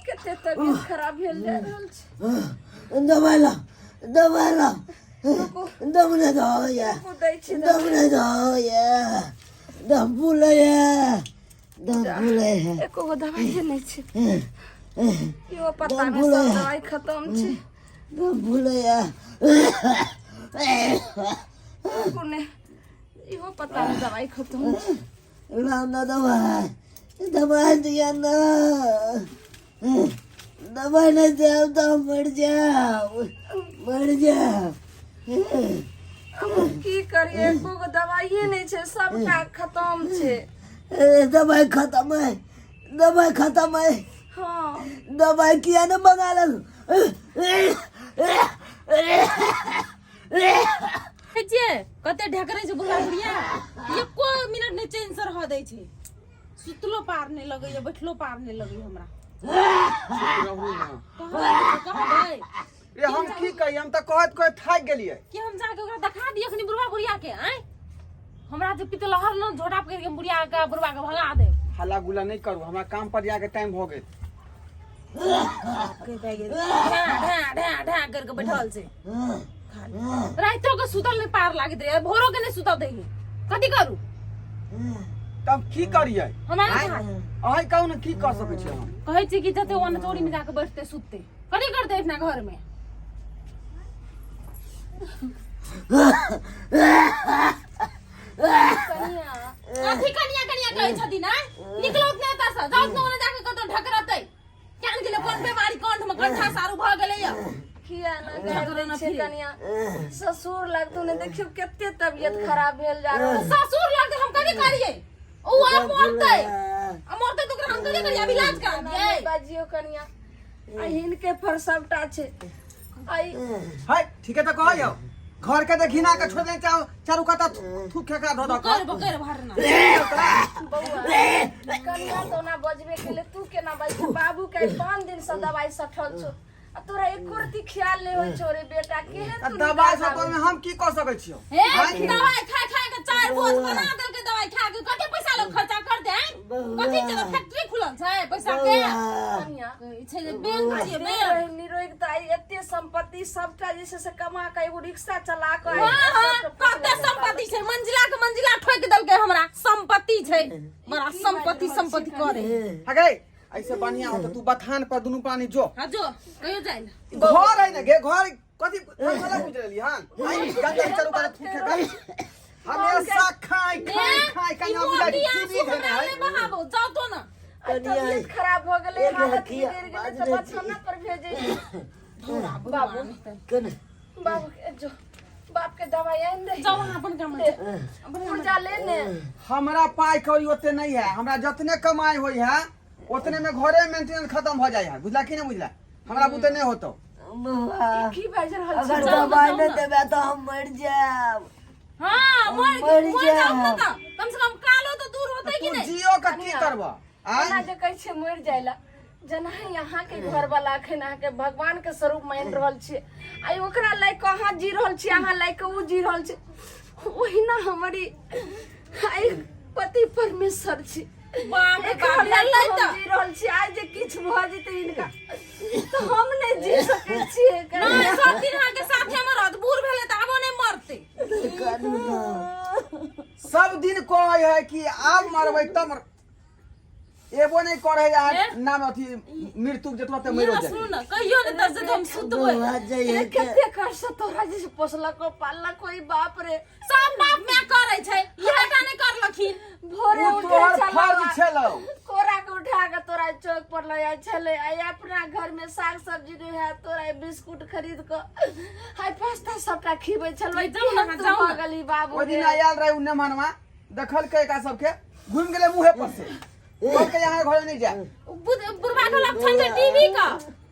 कते तबीयत खराब भेल जा रहल छै दबाई ला दम नहीं दो ये दम नहीं दो ये दम फूले एको गो दवाई नहीं छै यो पता नहीं सब दवाई खत्म छै दम फूले ये कोने यो पता नहीं दवाई खत्म छै लाना दवाई दिया ना दवाई नहीं दे तो मर जाओ की करिए एको गो दवाई नहीं छै सबका खत्म छै दवाई खत्म है हां दवाई किया ना मंगा लो जे कते ढकरे छै बुढ़ा बुढ़िया एको मिनट ने चैन से रह दै छै सुतलो पार नहीं लगे या बैठलो पार नहीं लगे हमरा कहबै ए हम की कही हम त कहत कोई थाक गेलिए कि हम जाके ओकरा दिखा दिए अखनी बुढ़वा बुढ़िया के आय हमरा जे पितलहर न झोटा पकड़ के बुढ़िया के बुढ़वा के भगा दे हल्ला गुला नहीं करू हमरा काम पर जाके टाइम हो गेल ढा करके बैठल छै राइतो के सुतल नहीं पार लागत रे भोरो के नहीं सुतल देही कथि करू तब की करिए हमरा अहि कहू न की कर सकै छी हम कहै छी कि जते ओन चोरी में जाके बैठते सुतते कथि करते इतना घर में कनिया कहै छथि ना निकलो ने एता से जाओ न ओने जाके कतो ढकरतै कान गेले कोन बीमारी कंठ में कंठा सारू भ गेलै या किया ना करे छै कनिया ससुर लगतो ने देखियो कते तबीयत खराब भेल जा रहल ससुर लगते हम कथि करिए ओ आप मरतै तो ओकरा हम कथि करिए अब इलाज करा दिए बाजियो कनिया आ हिनके पर सबटा छै आई है ठीक है त कहयो घर के देखिना के छोड़ दे चारू कता थूक खेका धो दो बकर भरना कनिया तो ना बजबे केले तू केना बज बाबू के 5 दिन से दवाई सठल छो आ तोरा एको रती ख्याल नहीं होय छो रे बेटा केहे तू दवाई सब में हम की कर सकै छियो हे दवाई खा के 4 बोझ बना देल के दवाई खा के कते पैसा लोग खर्चा कर दे कथि के फैक्ट्री खुलल छै पैसा के कनिया छै जे बैंक छिए बैंक निरोग त आई एते संपत्ति सबटा जे से कमा के एगो रिक्शा चला के कते संपत्ति छै मंजिला के मंजिला ठोक देलकै हमरा संपत्ति छै बड़ा संपत्ति करे हगे ऐसे बढ़िया हो तो तू बथान पर दुनु पानी जो हां जो कहियो जाय घर है ना गे घर कथि फसला पूछ रहली हां आई गंदा चलू कर थूके कर हमेशा खाई कन्या बुझा टीवी देना है बहाबो जाओ तो ना तबीयत खराब हो गेले हालत गिर गेले त बचना पर भेजे बाबू जो बाप के दवाई आन दे जाओ अपन काम पूजा लेने हमरा पाई कौड़ी ओते नहीं है हमरा जतने कमाई होई है उतने में घरे मेंटेनेंस खत्म हो जाए है बुझला कि नहीं बुझला हमरा बुते नहीं होतो की बाज रहल अगर दवाई न देबे तो हम मर जाब हां मर जाओ ना कम से कम कालो तो दूर होते कि नहीं जियो का की करबा ना जे कहै छै मर जाइला जना यहाँ के घर वाला अखन अहाँ के भगवान के स्वरूप मान रहल छी आई ओकरा लाय कहां जी रहल छी अहाँ लाय के उ जी रहल छी ओहिना हमरी आई पति परमेश्वर छी बाप रे बाप जी रहल छी आज जे किछ भ जेते इनका तो हम नहीं जी सकै छी नहीं सब दिन के साथ हमर अदबूर भेले त आबो नहीं मरते सब दिन कहै है कि आब मरबै तब एबो नहीं करे यार नाम अथी मृत्यु जतवा ते मरो जाय सुन ना कहियो ने त हम सुतबै कते कष्ट तोरा जे पोसला को पालला कोई बाप रे सब बाप में करे छै इहाटा नहीं करलखिन भोरे उठे फर्ज चला छलो कोरा के उठा के तोरा चौक पर ले जाय छले आई अपना घर में साग सब्जी रहे है तोरा बिस्कुट खरीद के हाय पास्ता सबटा खिबै छलबै जाऊ ना गली बाबू ओ दिन आयल रहे उन्ने मनवा देखल के का सबके घूम गेले मुंहे पर से बोल के यहाँ घर नहीं जा बुढ़वा के लक्षण छै टीवी का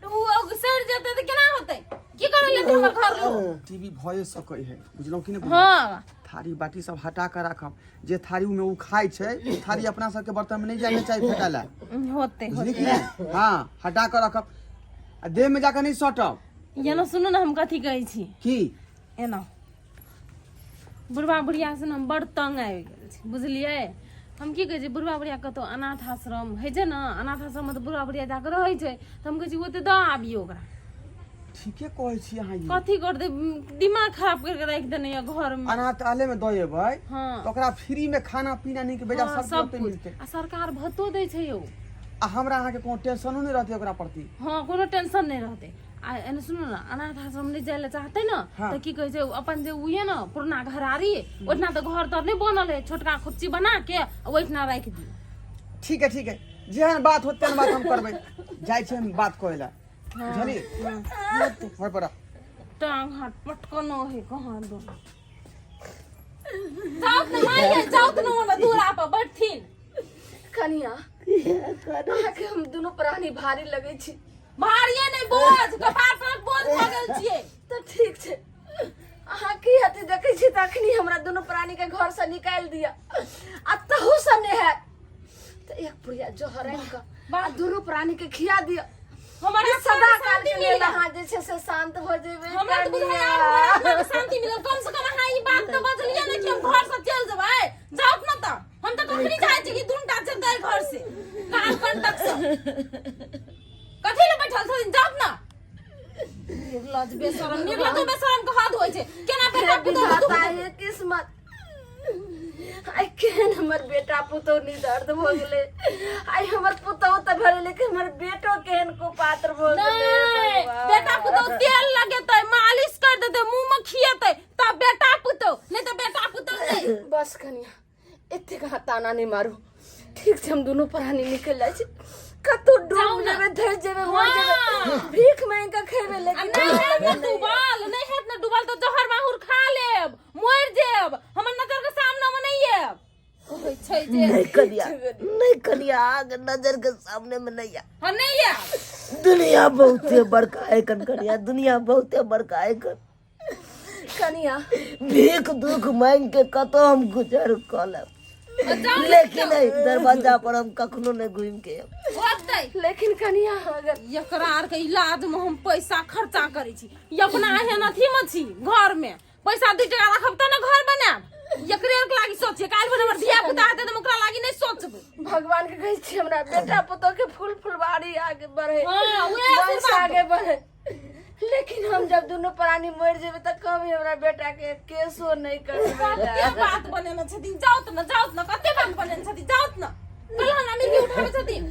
वो सर जते त केना होतै की करे ले हमर घर लोग टीवी भए सकै है बुझलो कि नहीं हां थारी बाटी सब हटा के राखब जे थारी में उ खाइ छै थारी अपना सब के बर्तन में नहीं जाने चाहिए फेकाला होते हां हटा के रखब आ देह में जाके नहीं सटब एना सुनो ना हम कथी कहै छी की एना बुढ़वा बुढ़िया से हम बड़ तंग आबि गेल छी बुझलिए हम की कहै छी बुढ़वा बुढ़िया कतौ अनाथ आश्रम है छै ना, अनाथ आश्रम में तो बुढ़वा बुढ़िया जाके रहै छै, तो हम कहै छी ओते द आबियो ओकरा। ठीके कहै छी अहाँ ई। कथी कर दे, दिमाग खराब करके राख देने या घर में। अनाथालय में दएबै हाँ तो ओकरा फ्री में खाना पीना नीक बेजा हाँ, सब कुछ मिलते। आ सरकार भत्तो दै छै यौ। आ हमरा अहाँ के कोनो टेंशनो नहीं रहते ओकरा प्रति। हाँ कोनो टेंशन नहीं रहते। आ एने सुनो ना, अनाथ आश्रम ले जाए ले चाहते ना हाँ। तो की कहै छै अपन जे उहे ना पुरना घरारी ओतना तो घर तर नहीं बनल है, छोटका खुच्ची बना के ओइठना राख दी। ठीक है जेहन बात होते न बात हम करबै। जाय छी हम बात कहै ला बुझली। होय पर टांग हाथ पटकनो है कहां दो जाओ ना माये, जाओ ना दूरा पर बैठिन। कनिया अहाँ के हम दोनों प्राणी भारी लगे छी। भारिये नहीं बोझ, कपार पर बोझ भ गेल छियै। तो ठीक छै, अहाँ की हते देखे छी तखनी हमरा दोनों प्राणी के घर से निकाल दिया। आ तहु सने है तो एक पुड़िया जोहर का आ दोनों प्राणी के खिया दिया। हमारा सदा काल शांति के लिए मिलेगा। अहाँ जे छै से शांत हो जेबै। हमरा तो बुझाय हमरा शांति मिलल। कम से कम अहाँ ई बात तो बजलिए ना कि हम घर से चल जेबै। जाओ ना त हम तो कखनी चाहे छी कि दुनटा चल जाए घर से काल कंटक से। कथी ले बैठल छथिन, जाओ ना। निर्लज बेशरम, निर्लज बेशरम के हद होय छै। केना बेटा पुतौ विधाता है किस्मत। आई केहन हमर बेटा पुतौ नि दर्द हो गेले। आई हमर पुतौ त भले लेकिन हमर बेटो केहन को पात्र हो गेले। नहीं, बेटा पुतौ तेल लगेतै, मालिश कर देतै, मुंह में खिएतै तब बेटा पुतौ, नहीं तो बेटा पुतौ नहीं। बस कनिया एते कहा ताना नहीं मारो। ठीक छै, हम दोनों प्राणी निकल जाय छै। कतो डूब जेबे, धर जेबे, मर जेबे, भीख मांग के खेबे। लेकिन नहीं है ना डूबल तो जहर माहुर खा लेब, मर जेब, हमर नजर के सामने में नहीं आएब। होय छै जे नहीं कनिया आगे नजर के सामने में नहीं आ। हां नहीं आएब। दुनिया बहुते बड़का है कनिया, दुनिया बहुते बड़का है कनिया भीख दुख मांग के कतो हम गुजर क लेब, लेकिन दरवाजा पर हम कखनो नहीं घूम के होतै। लेकिन कनिया अगर एकरा आर के इलाज में हम पैसा खर्चा करे छी, ये अपना एहन अथी में छी घर में पैसा 2 टका रखब त न घर बनाब। एकरे के लागी सोचे काल भर हमर धिया पुता हेतै त ओकरा लागी नहीं सोचबै। भगवान के कहै छी हमरा बेटा पुतौ के फूल फुलवारी आगे बढ़े, हाँ, उहे वंश आगे बढ़े। लेकिन हम जब दोनों प्राणी मर जेबे त कभी हमरा बेटा के केसो नहीं करबे। कते बात बनेने छथिन, जाओ त न कते बात बनेने छथिन, जाओ त न कल हमरा मिल के उठाबे छथिन।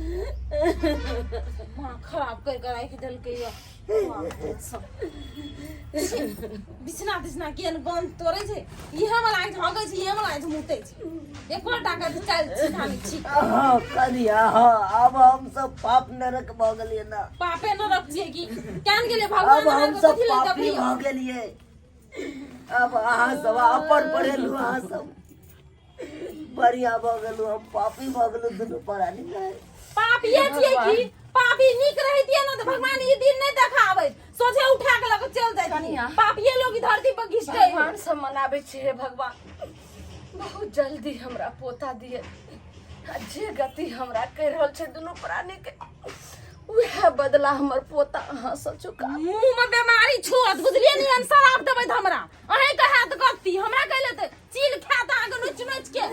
मां खराब कर के राख देलकै या बिछना बिछना केन गन तोड़े छै। इहे में लाग झगै छै, इहे में लाग मुते छै। एको टाका चल छिठानी छी। हाँ कनिया हाँ, अब हम सब पाप नरक भ गेलिए ना। पापे न रख छिए कि केन गेले अब भगवान हम ने सब कथि ले पापी दबियो। भ गेलिए। अब अहाँ सब अपन पढ़ेलु, अहाँ सब बढ़िया भ गेलु, हम पापी भ गेलु दुनू प्राणी। पापिये छिए कि पापी नीक रहितिए न त भगवान ई दिन नहीं देखाबै, सोचे उठा के लग चल जाय। कनिया। पापिये लोग धरती पर घिसकै। भगवान से मनाबे छी हे भगवान, बहुत जल्दी हमरा पोता दिए। आ जे गति हमरा कह रहल छै दोनों प्राणी के, वह बदला हमर पोता अहाँ से चुका। मुंह में बीमारी छोत बुझलिए नहीं, अन शराब देबै त हमरा अहे कहा त गति हमरा कहले त चील खात आगे नोच नोच के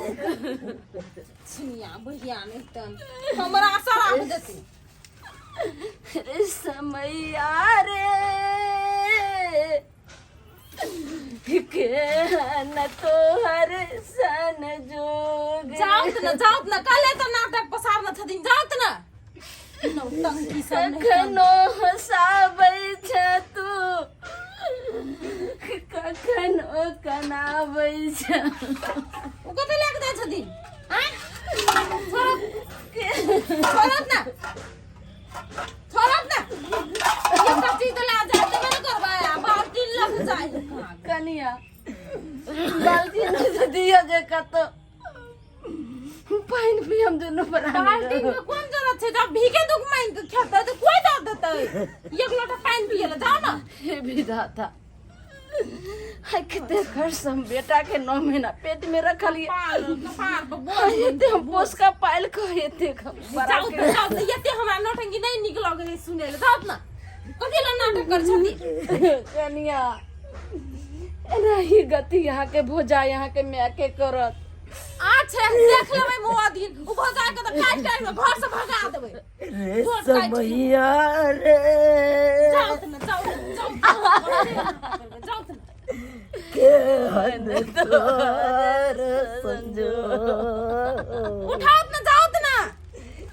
छिया बढ़िया नहीं तन हमरा शराब देती। रे समैया रे के न तोहर सन जोग। जाओ न काले त नाटक पसार न छथिन, जाओ न नौटंकी सब नहीं कखनो हसाबै छ तू, कखनो कनाबै छ। ओ कते लाग दे छथिन हैं? छोड़त ना ये कच्ची तो ला जाते मैंने करवाया बाल्टी लग जाए। कनिया बाल्टी न दियो जे कतो पानी पी हम दोनों प्राणी। बाल्टी में कौन जरूरत है, जब भीगे दुख मांग के खाता तो कोई दे देता है। एक लोटा पानी पिए ला जाओ ना। हे विधाता, हाय किते खर्च हम बेटा के 9 महीना पेट में रखलिए। कपार पर बोल एते हम पोस का पाइल को एते जाओ ये हमरा नौटंकी नहीं निक लगे सुने ले, जाओ ना कथि ला नाटक कर छथि। कनिया एना ही गति यहाँ के भोजा यहाँ के मैं के करत। आज है देख लेबै मोआ दिन उ भगा के त काट काट के घर से भगा देबै रे समैया रे जाओ त न जाओ त के हन तोर संजो उठाओ त न जाओ त न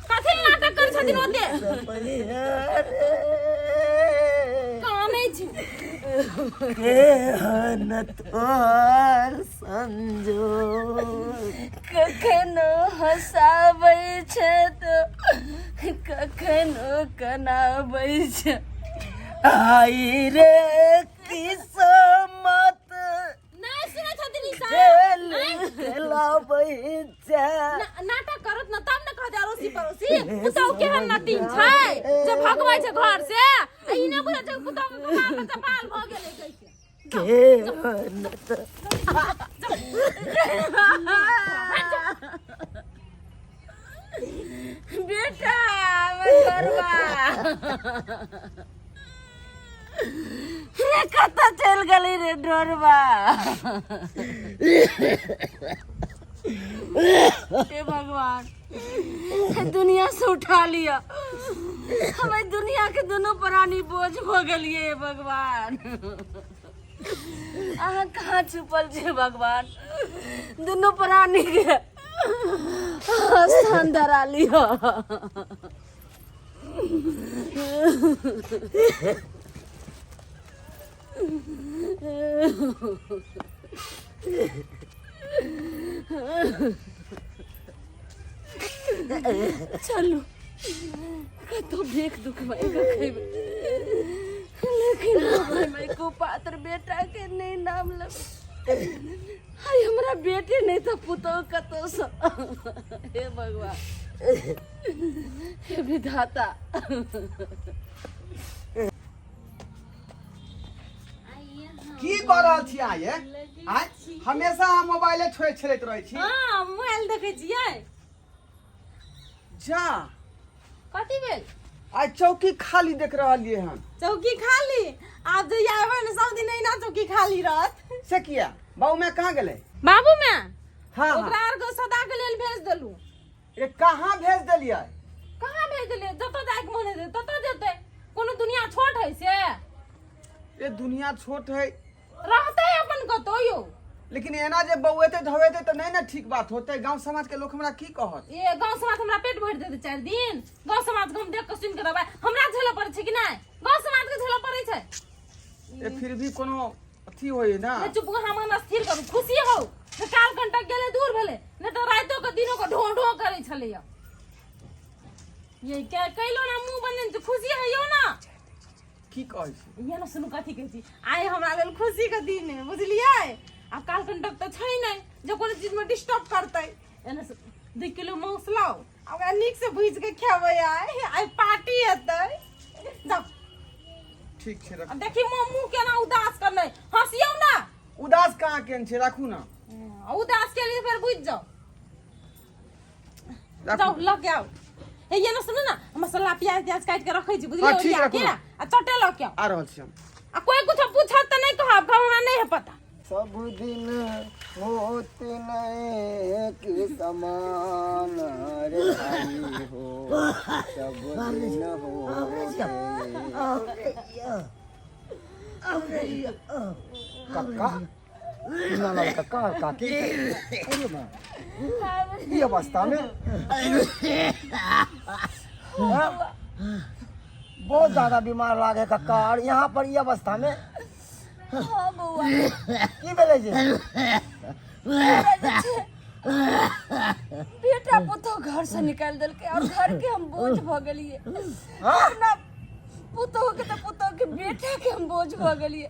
कथि नाटक कर छथिन ओते समैया रे कानै छी के हन तोर संजो कखनो हंसाबै छै तो कखनो कनाबै छै आई रे किस्मत नै सुनै छथिन ई खेल खेलाबै छै नाटक करत न तब न कहते अड़ोसी पड़ोसी पुतौ केहन नटीन छै जे भगबै छै घर से आ ई न बुझै छै पुतौ के मार के बाल भ गेलै कैसे के हन बेटा हमर घरवा रे कतऽ चल गेली रे डोरवा हे भगवान दुनिया से उठा लिया हमें दुनिया के दोनों प्राणी बोझ हो गलिए हे भगवान अहाँ कहाँ छुपल छे भगवान दोनों प्राणी के स्थान धरा लिया चलो कतो देख दुख भाई का खेबे लेकिन भाई को पात्र बेटा के नहीं नाम लगे हाय हमरा बेटे नहीं तो पुतो कतो स हे भगवान हे विधाता की कर रहल छी आये आय हमेशा हम मोबाइले छोड़ छलैत रहै छी हां मोबाइल देखै छियै जा कथि भेल आइ चौकी खाली देख रहलिए हन चौकी खाली आप जो आवे न सब दिन ना चौकी खाली रहत से किया बाबू मैं कहाँ गेलै बाबू में हाँ ओकरा आर को सदा के लेल भेज देलू ये कहाँ भेज देलियै कहाँ भेज देले जतो जाय के मन है ततो जेतै कोनो दुनिया छोट है से ये दुनिया छोट है रहते अपन कतो यो लेकिन एना जे बौएते धवेते तो नहीं ना ठीक बात होते गांव समाज के लोग हमरा की कहत ये गांव समाज हमरा पेट भर देते 4 दिन गांव समाज को हम देख के सुन के रहबै हमरा झेला पड़े छै कि नहीं गांव समाज के झेला पड़े छै ये फिर भी कोनो अथी होय ना ए चुप हम स्थिर करू खुशी हो से काल कंटक गेले दूर भेले नहीं तो रातो के दिनो को ढो ढो करे छले ये क्या कैलो ना मुंह बने तो खुशी है यो ना की कहै छी ये ना सुनु कथि कहै छी आइ हमरा लेल खुशी के दिन है बुझलियै अब काल कंटक तो छै नहीं जो कोनो चीज में डिस्टर्ब करतै एना 2 किलो मांस लाओ अब नीक से भूज के खेबै आई पार्टी हेतै जाओ ठीक छै रख अब देखी मुंह केना उदास करनै हंसियौ ना उदास कहाँ केन छै राखू ना उदास के लिए फिर बुझ जाओ राखू। जाओ लग आओ हे ये ना सुनो ना मसाला प्याज प्याज काट के रखै छी हाँ, बुझलियै ठीक ओरिया रखू के ना। आ चटे लग आओ आ रहल छी हम आ कोई कुछ पूछत त नहीं कहब हमरा नहीं है पता सब दिन होत नहीं कि समान रे भाई हो सब दिन कक्का ना ना कक्का काकी अरे मां ये अवस्था में बहुत ज्यादा बीमार लागे कक्का और यहाँ पर ये अवस्था में हाँ बउआ की भेलै जे बेटा पुतो घर से निकाल देलके और घर के हम बोझ भ गेलिए हाँ? ना पुतो के तो पुतो के बेटा के हम बोझ भ गेलिए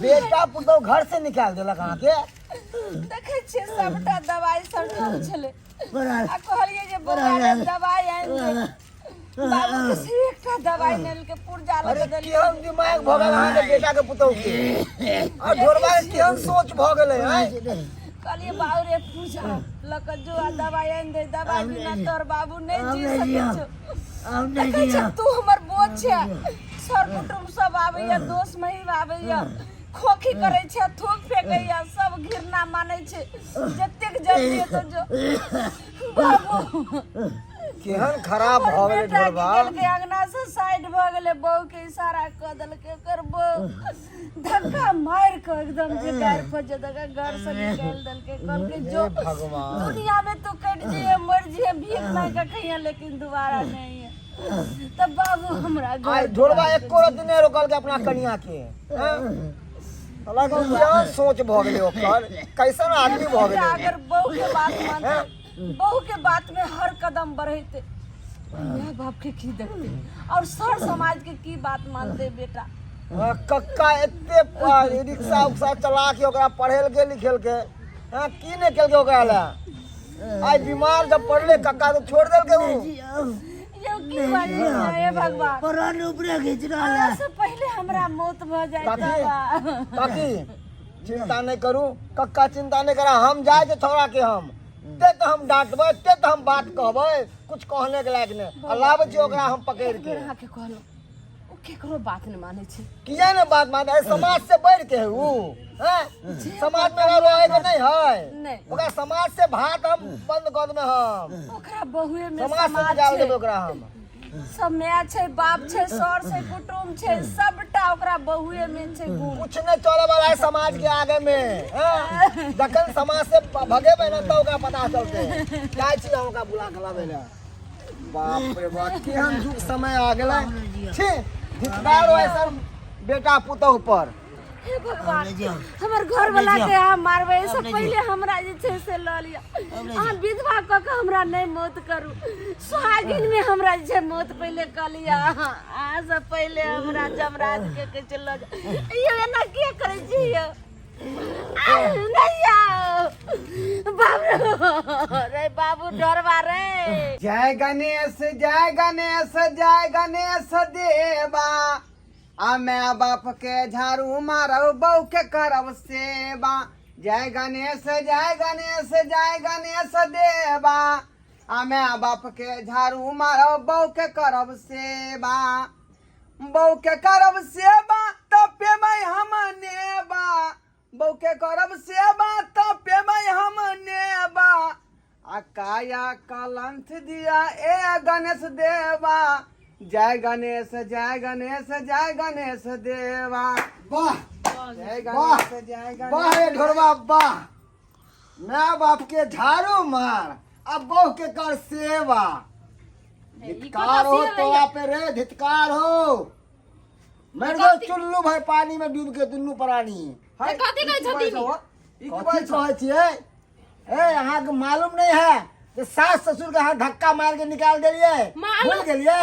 बेटा पुतौ घर से निकाल देलक अहाँ के देखे छियै सबटा दवाई सब ठप छले आ कहलिए जे बउआ दवाई आनि दे बाबू के सिर्फ एकटा दवाई लेल के पुर्जा अरे लगा देलिए केहन दिमाग भ गेल अहाँ के बेटा के पुतौ के और ढोरबा के केहन सोच भ गेलै हैं कहलिए बाबू रे पूजा लक जो आ दवाई आनि दे दवाई बिना तोर बाबू नहीं जी सकै छौ देखे छै तू हमर बोझ छै सर कुटुम सब आबैया दोस्त महिम आबैया खोखी करे छे थूक फेंकै या सब घिरना माने छे जतेक जल्दी तो जो बाबू केहन खराब भ गेलै ढोरबा के अंगना से साइड भ गेलै बहू के इशारा क देलकै करबो धक्का मार के एकदम जे गार फजे दगा घर से निकाल देलकै कहलकै जो भगवान दुनिया में तू कट जे मर जे भीख मांग के खइया लेकिन दोबारा नहीं है तब बाबू हमरा आइ घर ढोरबा एको रति नहीं रोकल के अपना कनिया के साला के क्या सोच भ गेलै ओकर कैसन आदमी भ गेलै अगर बहू के बात मानते बहू के बात में हर कदम बढ़ते माँ बाप के की देखते और सर समाज के की बात मानते बेटा कक्का एते रिक्शा उक्सा चला के ओकरा पढ़ेलके लिखेलके की नहीं केलके ओकरा ले आई बीमार जब पड़ले कक्का तो छोड़ देलके उ यो की बात है भगवान प्राण ऊपरे खींच रहा है से पहले हमरा मौत भ जाए काकी चिंता नहीं करू कक्का चिंता नहीं करा हम जाए के छोड़ा के हम ते तो हम डांटबे ते तो हम बात कहबे कुछ कहने के लायक नहीं अलावे छी ओकरा हम पकड़ के अहाँ के कहलो ओ केकरो बात नहीं माने छै किया ने बात माने है समाज से बढ़ के है उ हैं समाज में रहे के नहीं है नहीं ओकरा समाज से भात हम बंद कर देबे हम ओकरा बहुए में समाज से समाज निकाल छै देबे ओकरा हम सब माय छै बाप छै सर छै कुटुम छै सबटा ओकरा बहुए में छै गुण कुछ नहीं चले वाला है समाज के आगे में हैं? जखन समाज से भगे बहन तो ओकरा पता चलते क्या चीज हम ओकरा बुला के लावे ले बाप रे बाप केहन जुग समय आ गेलै छी धिक्कार ऐसा बेटा पुतोह पर हे भगवान हमर घर वाला के हम मारबे से पहले हमरा जे छै से ल लिया अहाँ विधवा क के हमरा नहीं मौत करू सुहागिन में हमरा जे छै मौत पहले क लिया आ से पहले हमरा जमराज के चल यो एना के करे छी यो नहीं बाबू रे बाबू डरवा रे जय गणेश जय गणेश जय गणेश देवा आ मैं बाप के झाड़ू मारब बहू के करब सेवा जय गणेश जय गणेश जय गणेश देवा आ मैं बाप के झाड़ू मारब बहू के करब सेवा बहू के करब सेवा तब पे मैं हम नेबा बहू के करब सेवा तब पे मैं हम नेबा आ काया कलंथ दिया ए गणेश देवा जय गणेश जय गणेश जय गणेश देवा वाह जय गणेश जय गणेश वाह ढोरबा वाह मैं बाप के झाड़ू मार अब बहू के कर सेवा धिक्कार हो तो पे रे धिक्कार हो मर गो चुल्लू भाई पानी में डूब के दुन्नू प्राणी कथी कहै छथिन कथी कहै छियै ए अहाँ के मालूम नहीं है कि सास ससुर के हाथ धक्का मार के निकाल देलिए भूल गेलिए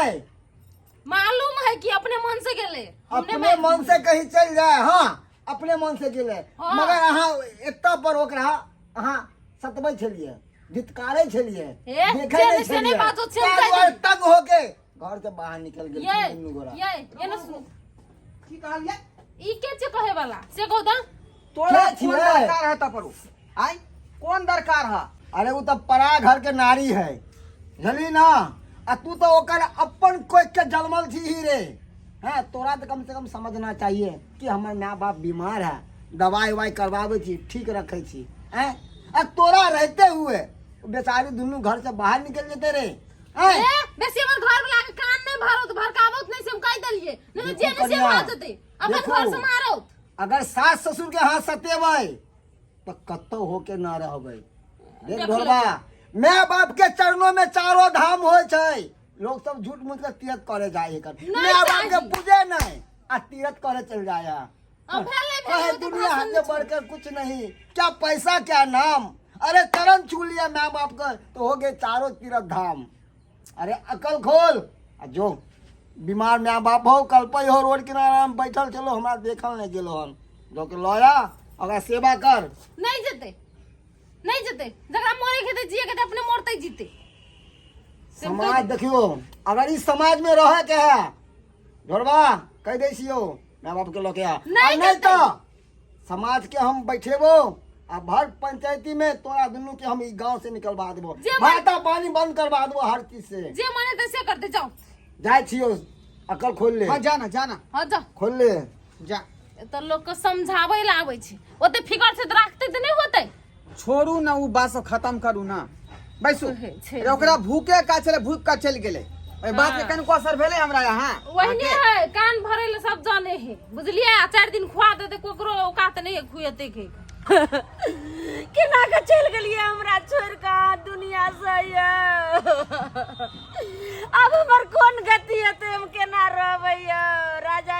मालूम है कि अपने मन से गेले अपने मन से कहीं चल जाए हाँ अपने मन से गेले मगर अहाँ एता पर ओकरा अहाँ सतबै छलिए धिक्कारे छलिए देखे नहीं छलिए तंग होके घर से बाहर निकल गेल दुन्नू गोरा ये न सुन की कहलिए ई के जे कहे वाला से कहू दा तोरा कौन दरकार है तपरू आई कौन दरकार है अरे वो तो परा घर के नारी है झली ना आ तू तो ओकर अपन कोई के जलमल थी ही रे हैं तोरा तो कम से कम समझना चाहिए कि हमर माँ बाप बीमार है दवाई उवाई करवावे छी ठीक रखे छी हैं आ तोरा रहते हुए बेचारी दुनू घर से बाहर निकल जेते रे हैं बेसी हमर घर वाला के कान नहीं भरत भरकावत नहीं से हम कह देलिए नहीं जे ने से बात देते अपन घर से मारो अगर सास ससुर के हाथ सतेबै तो कत्तो होके ना रहबै देख ढोरबा माँ बाप के चरणों में चारों धाम होय छै लोग सब झूठ मूठ के तीरथ करे जाए कर माँ बाप के पूजे नहीं आ तीरथ करे चल जाया कहे दुनिया हमें बढ़कर कुछ नहीं क्या पैसा क्या नाम अरे चरण छू लिया माँ बाप का तो हो गए चारों तीरथ धाम अरे अकल खोल आ जो बीमार माँ बाप हो कल्पई हो रोड किनारा में बैठल चलो हमारा देखल नहीं गेलो हन जो के लया अगर सेवा कर नहीं जेते जकरा मोरे खेते जिए के अपने मरते जीते समाज देखियो अगर इस समाज में रहे के है ढोरबा कह दे छियो माँ बाप के लोग नहीं तो समाज के हम बैठेबो आ भर पंचायती में तोरा दुनू के हम ई गांव से निकलवा देबो भाता पानी बंद करवा देबो हर चीज से जे माने तैसे करते जाओ जाय छियो अकल खोल ले हाँ जाना जाना हां जा खोल ले जा तो लोग को समझावे ला आवे छै ओते फिकर से राखते त नहीं होते छोड़ू ना उ बात सब खत्म करू ना बैसू छै। अरे ओकरा भूखे का चले भूख का चल गेले ओइ बात के कनको असर भेले हमरा यहाँ वही है कान भरे ले सब जाने है बुझलिए 4 दिन खुआ देते कोकरो औकात नहीं है खुएते के केना के चल गेलिए हमरा छोड़ के दुनिया से ये अब हमर कोन गति हेतै हम केना रहबै यो राजा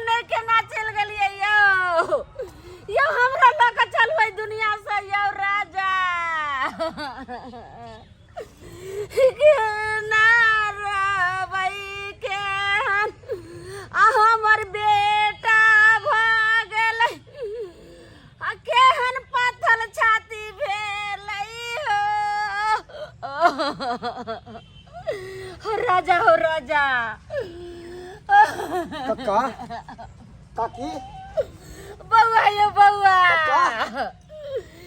ने केना चल गेलिए यो हमरा ल के चलबै दुनिया से यो राजा केना रहबै केहन हमर बेटा केहन पत्थल छाती भेलै हो राजा कक्का काकी बउआ यो बउआ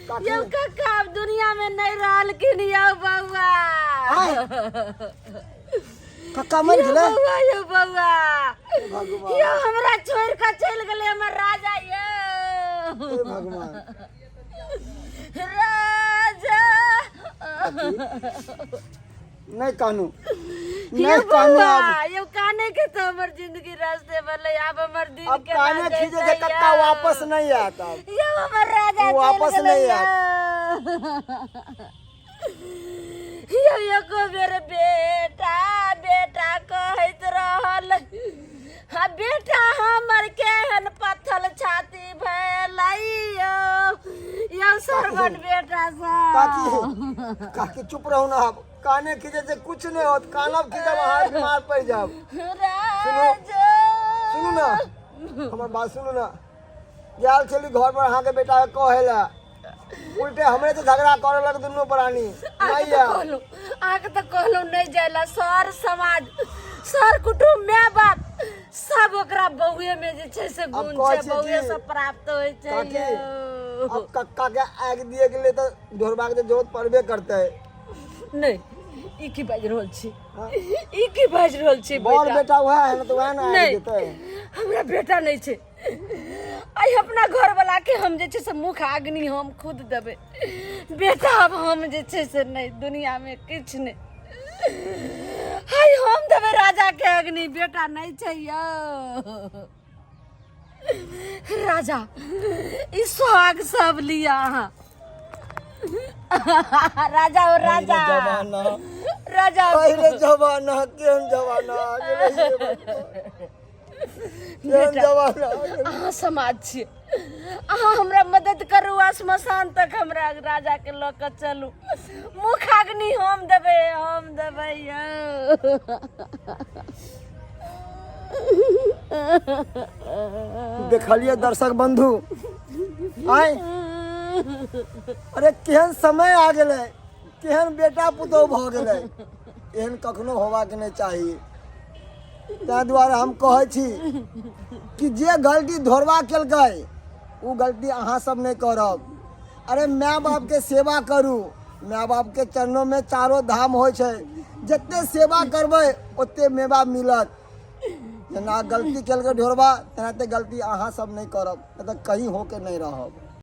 काकी यो कक्का अब दुनिया में नहीं रहलखिन यो बउआ कक्का मर गेले यो बउआ भगवान यो हमरा छोड़ के चल गेले हमर राजा यो हे भगवान राजा नहीं कानू यो नहीं कानू बउआ अब यो काने के तो हमर जिंदगी रास्ते बनले अब हमर दिन अब के काने खींचे से कक्का वापस नहीं आता अब यो हमर राजा वो वापस चल गेलै नहीं यो को मेरे बेटा कहैत रहल हाँ बेटा हमर केहन पत्थल छाती भेलै यो सरवन बेटा काकी काकी चुप रहो ना आप काने खींचे से कुछ नहीं होत कानब खींचे वहां बीमार पड़ जाओ राजा सुनो ना हमार बात सुनो ना यार चली घर पर अहाँ के बेटा कहेला उल्टे हमरे से झगड़ा करे लग दुनू प्राणी मैया आके तो कहलो नहीं जाला सर समाज सर कुटुंब माय बाप सब ओकरा बउए में जे छै से गुण कहै छै छी बउए कि से प्राप्त होय छै काकी, यौ। अब कक्का के आग दिए के लिए तो ढोरबा के जरूरत पड़बे करते है नहीं ई की बाज रहल छी ई की बाज रहल छी बड़ बेटा वह है ना तो वह ना आग नहीं देते हमरा बेटा नहीं छै आई अपना घर वाला के हम जे छै से मुख आग्नि हम खुद देबे बेटा अब हम जे छै से नहीं दुनिया में किछ नहीं हाय हम देबे राजा के अग्नि बेटा नहीं छै यो राजा ई सुहाग सब लिया अहाँ राजा और राजा जमाना राजा पहले जमाना केहन जमाना आ गेलै केहन जमाना आ गेलै। अहाँ समाज छियै अहाँ हमरा मदद करू आ श्मशान तक हमरा राजा के लऽ कऽ चलू मुख अग्नि हम देबै यौ देखलिए दर्शक बंधु आय अरे केहन समय आ गेलै केहन बेटा पुतौह भऽ गेलै एहन कखनो होबाक नहीं चाहिए ताहि दुआरे हम कहै छी कि जे गलती धोरबा केलकै ओ गलती अहाँ सब नहीं करब अरे माय बाप के सेवा करू माय बाप के चरणों में चारों धाम होइ छै जते सेवा करबै ओते मेवा मिलत जेना गलती केलकै ढोरबा तेनाहिते गलती अहाँ सब नहीं करब नहीं तऽ कहीं होके नहीं रहब।